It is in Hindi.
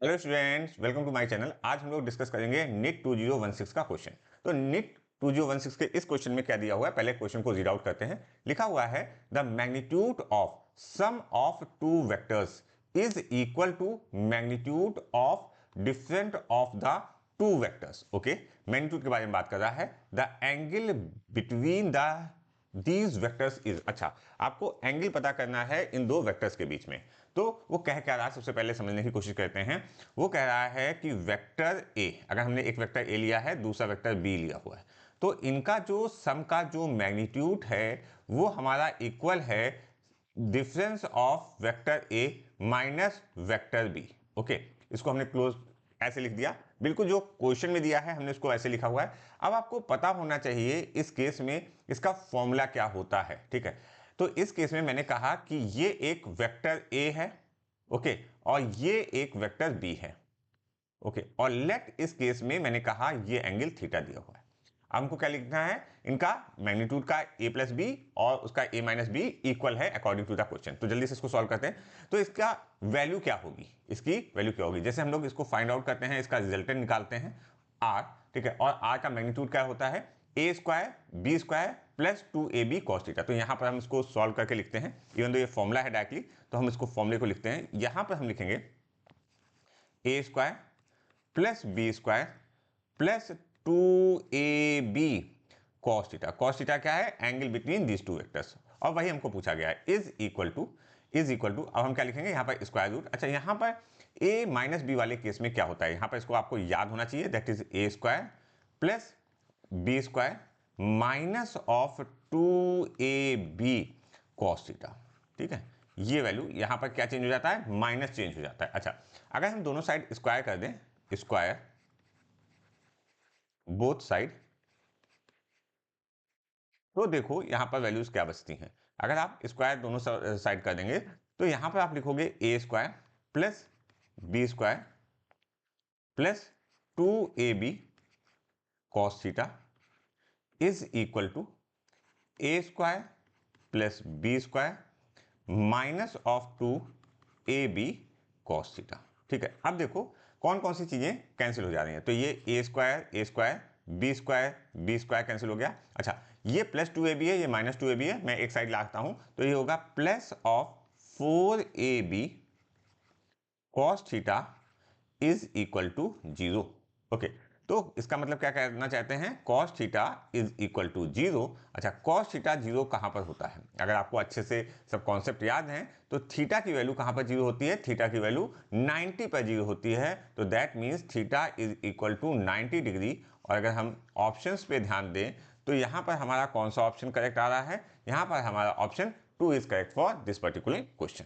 Hello students, welcome to my channel. आज हम लोग डिस्कस करेंगे नीट 2016 का क्वेश्चन। तो नीट 2016 के इस क्वेश्चन में क्या दिया हुआ है, पहले क्वेश्चन को रीड आउट करते हैं। लिखा हुआ है the magnitude of sum of two vectors is equal to magnitude of different of the two vectors. Okay, magnitude के बारे में बात कर रहा है। The angle between the these vectors is, अच्छा आपको एंगल पता करना है इन दो वेक्टर्स के बीच में। तो वो कह क्या रहा है, सबसे पहले समझने की कोशिश करते हैं। वो कह रहा है कि वेक्टर ए, अगर हमने एक वेक्टर ए लिया है, दूसरा वेक्टर बी लिया हुआ है, तो इनका जो सम का जो मैग्नीट्यूड है वो हमारा इक्वल है difference of vector A minus vector B. Okay, इसको हमने क्लोज ऐसे लिख दिया, बिल्कुल जो क्वेश्चन में दिया है हमने उसको ऐसे लिखा हुआ है। अब आपको पता होना चाहिए इस केस में इसका फॉर्मूला क्या होता है। ठीक है, तो इस केस में मैंने कहा कि ये एक वेक्टर ए है, ओके, और ये एक वेक्टर बी है। ओके, और लेट इस केस में मैंने कहा ये एंगल थीटा दिया हुआ है। हमको क्या लिखना है, इनका मैग्नीट्यूड का ए प्लस बी और उसका ए माइनस बी इक्वल है अकॉर्डिंग टू द क्वेश्चन। तो जल्दी से इसको सॉल्व करते हैं। तो इसका वैल्यू क्या होगी, इसकी वैल्यू क्या होगी, जैसे हम लोग इसको फाइंड आउट करते हैं, इसका रिजल्टेंट निकालते हैं आर। ठीक है, और आर का मैग्नीट्यूड क्या होता है, A square B square plus 2ab cos theta. तो यहां पर हम इसको सॉल्व करके लिखते हैं, इवन दो ये फॉर्मूला है डायरेक्टली, तो हम इसको फॉर्मूले को लिखते हैं। यहां पर हम लिखेंगे A square plus B square plus 2ab cos theta. cos theta क्या है, angle between these two vectors, और वही हमको पूछा गया है। इज इक्वल टू अब हम क्या लिखेंगे यहाँ पर, स्क्वायर रूट। अच्छा, यहाँ पर a माइनस बी वाले केस में क्या होता है, यहाँ पर इसको आपको याद होना चाहिए, that is A square plus B square minus of 2ab cos theta. ठीक है, ये वैल्यू यहां पर क्या चेंज हो जाता है, माइनस चेंज हो जाता है। अच्छा, अगर हम दोनों साइड स्क्वायर कर दें, स्क्वायर बोथ साइड, तो देखो यहां पर वैल्यूज क्या बचती हैं। अगर आप स्क्वायर दोनों साइड कर देंगे तो यहां पर आप लिखोगे A square plus B square plus 2ab cos theta is equal to A square plus B square minus of 2ab cos theta. ठीक है, अब देखो कौन कौन सी चीजें कैंसिल हो जा रही हैं। तो ये ए स्क्वायर बी स्क्वायर कैंसिल हो गया। अच्छा, ये प्लस 2ab है, ये माइनस 2ab है, मैं एक साइड लाता हूं, तो ये होगा plus of 4ab cos theta is equal to 0। Okay, तो इसका मतलब क्या कहना चाहते हैं, cos theta is equal to 0। अच्छा, cos थीटा 0 कहां पर होता है, अगर आपको अच्छे से सब कॉन्सेप्ट याद हैं तो थीटा की वैल्यू कहां पर 0 होती है, थीटा की वैल्यू 90 पर 0 होती है। तो that means theta is equal to 90 degree. और अगर हम ऑप्शंस पे ध्यान दें तो यहां पर हमारा कौन सा ऑप्शन करेक्ट आ रहा है, यहां पर हमारा option 2 is correct for this particular question.